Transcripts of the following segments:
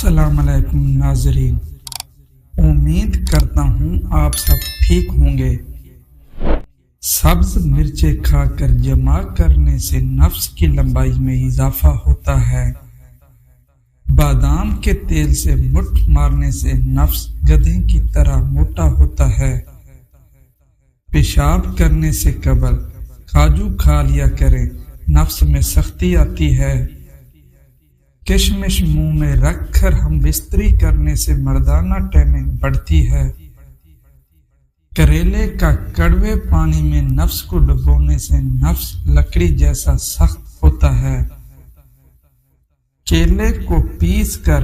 السلام علیکم ناظرین، امید کرتا ہوں آپ سب ٹھیک ہوں گے۔ سبز مرچیں کھا کر جمع کرنے سے نفس کی لمبائی میں اضافہ ہوتا ہے۔ بادام کے تیل سے مٹھ مارنے سے نفس گدھے کی طرح موٹا ہوتا ہے۔ پیشاب کرنے سے قبل کاجو کھا لیا کریں، نفس میں سختی آتی ہے۔ کشمش منہ میں رکھ کر ہم بستری کرنے سے مردانہ ٹائمنگ بڑھتی ہے۔ کریلے کا کڑوے پانی میں نفس کو ڈبونے سے نفس لکڑی جیسا سخت ہوتا ہے۔ کیلے کو پیس کر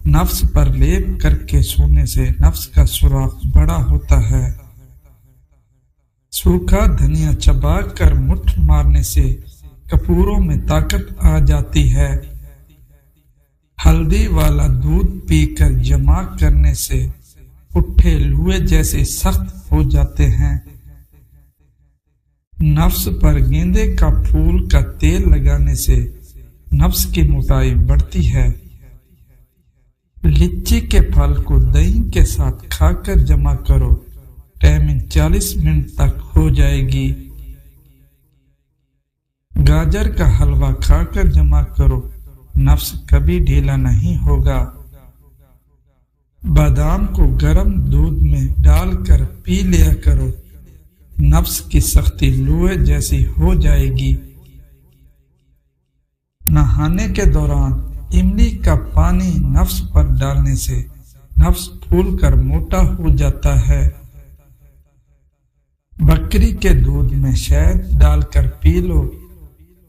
نفس پر لیپ کر کے سونے سے نفس کا سوراخ بڑا ہوتا ہے۔ سوکھا دھنیا چبا کر مٹھ مارنے سے کپوروں میں طاقت آ جاتی ہے۔ ہلدی والا دودھ پی کر جمع کرنے سے پٹھے لوہے جیسے سخت ہو جاتے ہیں۔ نفس پر گیندے کا پھول کا تیل لگانے سے نفس کی موٹائی بڑھتی ہے۔ لچی کے پھل کو دہی کے ساتھ کھا کر جمع کرو، ٹائمنگ 40 منٹ تک ہو جائے گی۔ گاجر کا حلوہ کھا کر جمع کرو، نفس کبھی ڈھیلا نہیں ہوگا۔ بادام کو گرم دودھ میں ڈال کر پی لیا کرو، نفس کی سختی لوہے جیسی ہو جائے گی۔ نہانے کے دوران املی کا پانی نفس پر ڈالنے سے نفس پھول کر موٹا ہو جاتا ہے۔ بکری کے دودھ میں شہد ڈال کر پی لو،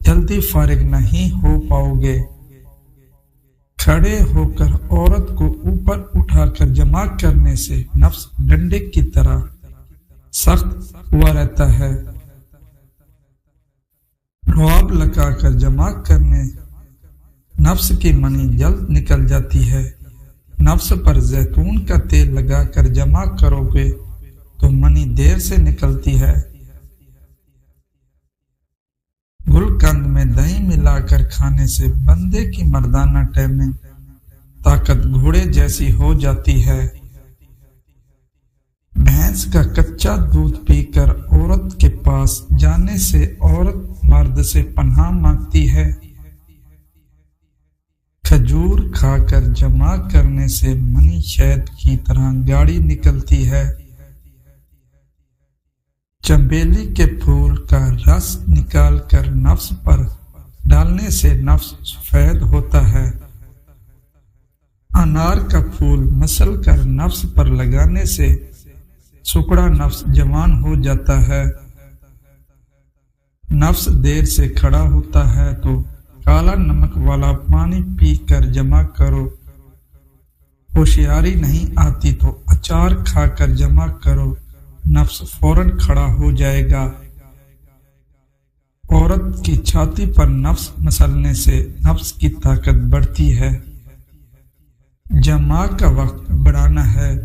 جلدی فارغ نہیں ہو پاؤ گے۔ کھڑے ہو کر عورت کو اوپر اٹھا کر جمع کرنے سے نفس ڈنڈے کی طرح سخت ہوا رہتا ہے۔ رواب لگا کر جمع کرنے نفس کی منی جلد نکل جاتی ہے۔ نفس پر زیتون کا تیل لگا کر جمع کرو گے تو منی دیر سے نکلتی ہے۔ گلقند میں دہی ملا کر کھانے سے بندے کی مردانہ ٹائمنگ طاقت گھوڑے جیسی ہو جاتی ہے۔ بھینس کا کچا دودھ پی کر عورت کے پاس جانے سے عورت مرد سے پناہ مانگتی ہے۔ کھجور کھا کر جمع کرنے سے منی شہد کی طرح گاڑی نکلتی ہے۔ چنبیلی کے پھول کا رس نکال کر نفس پر ڈالنے سے نفس سفید ہوتا ہے۔ انار کا پھول مسل کر نفس پر لگانے سے سکڑا نفس جوان ہو جاتا ہے۔ نفس دیر سے کھڑا ہوتا ہے تو کالا نمک والا پانی پی کر جمع کرو۔ ہوشیاری نہیں آتی تو اچار کھا کر جمع کرو، نفس فوراً کھڑا ہو جائے گا۔ عورت کی چھاتی پر نفس مسلنے سے نفس کی طاقت بڑھتی ہے۔ جمع کا وقت بڑھانا ہے۔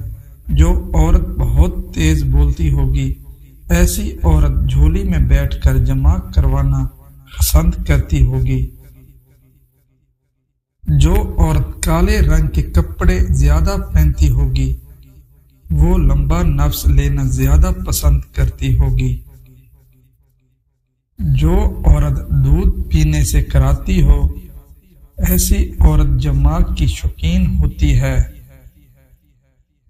جو عورت بہت تیز بولتی ہوگی، ایسی عورت جھولی میں بیٹھ کر جمع کروانا پسند کرتی ہوگی۔ جو عورت کالے رنگ کے کپڑے زیادہ پہنتی ہوگی، وہ لمبا نفس لینا زیادہ پسند کرتی ہوگی۔ جو عورت دودھ پینے سے کراتی ہو، ایسی عورت جماع کی شوقین ہوتی ہے۔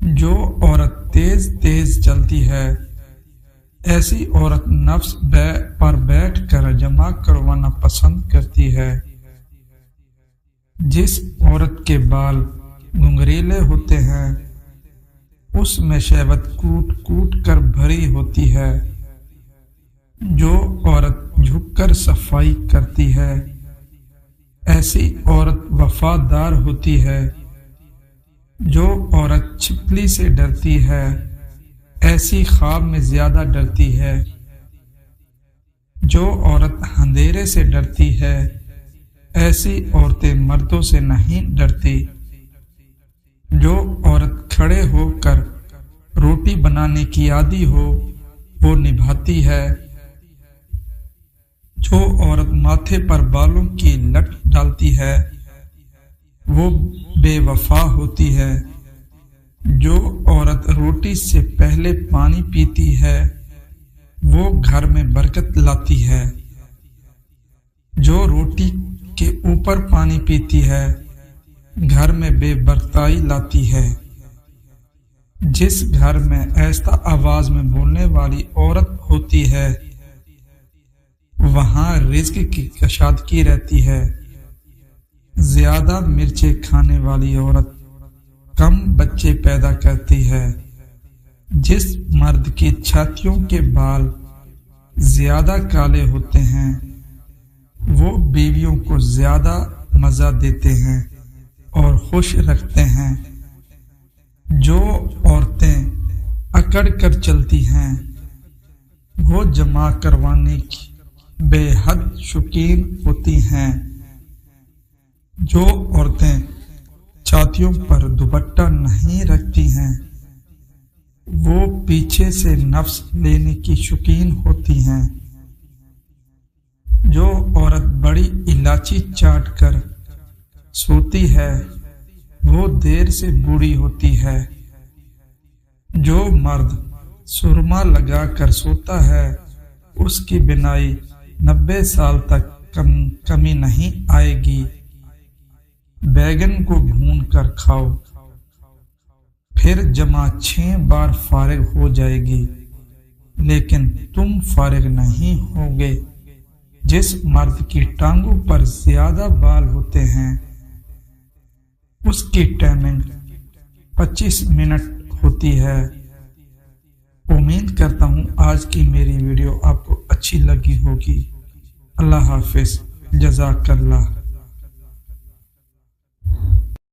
جو عورت تیز تیز چلتی ہے، ایسی عورت نفس پر بیٹھ کر جمع کروانا پسند کرتی ہے۔ جس عورت کے بال گھنگریلے ہوتے ہیں، اس میں شہوت کوٹ کوٹ کر بھری ہوتی ہے۔ جو عورت جھک کر صفائی کرتی ہے، ایسی عورت وفادار ہوتی ہے۔ جو عورت چھپکلی سے ڈرتی ہے، ایسی خواب میں زیادہ ڈرتی ہے۔ جو عورت اندھیرے سے ڈرتی ہے، ایسی عورتیں مردوں سے نہیں ڈرتی۔ جو عورت کھڑے ہو کر روٹی بنانے کی عادی ہو، وہ نبھاتی ہے۔ جو عورت ماتھے پر بالوں کی لٹ ڈالتی ہے، وہ بے وفا ہوتی ہے۔ جو عورت روٹی سے پہلے پانی پیتی ہے وہ گھر میں برکت لاتی ہے۔ جو روٹی کے اوپر پانی پیتی ہے گھر میں بے برکتی لاتی ہے۔ جس گھر میں ایسا آواز میں بولنے والی عورت ہوتی ہے وہاں رزق کی کشادگی رہتی ہے۔ زیادہ مرچیں کھانے والی عورت کم بچے پیدا کرتی ہے۔ جس مرد کی چھاتیوں کے بال زیادہ کالے ہوتے ہیں وہ بیویوں کو زیادہ مزہ دیتے ہیں اور خوش رکھتے ہیں۔ جو عورتیں اکڑ کر چلتی ہیں وہ جمع کروانے کی بے حد شوقین ہوتی ہیں۔ جو عورتیں چھاتیوں پر دوپٹہ نہیں رکھتی ہیں وہ پیچھے سے نفس لینے کی شوقین ہوتی ہیں۔ جو عورت بڑی الائچی چاٹ کر سوتی ہے وہ دیر سے بوڑھی ہوتی ہے۔ جو مرد سرما لگا کر سوتا ہے اس کی بینائی 90 سال تک کمی نہیں آئے گی۔ بیگن کو بھون کر کھاؤ پھر جمع 6 بار فارغ ہو جائے گی لیکن تم فارغ نہیں ہوگے۔ جس مرد کی ٹانگوں پر زیادہ بال ہوتے ہیں اس کی ٹائمنگ 25 منٹ ہوتی ہے۔ امید کرتا ہوں آج کی میری ویڈیو آپ کو اچھی لگی ہوگی۔ اللہ حافظ، جزاک اللہ۔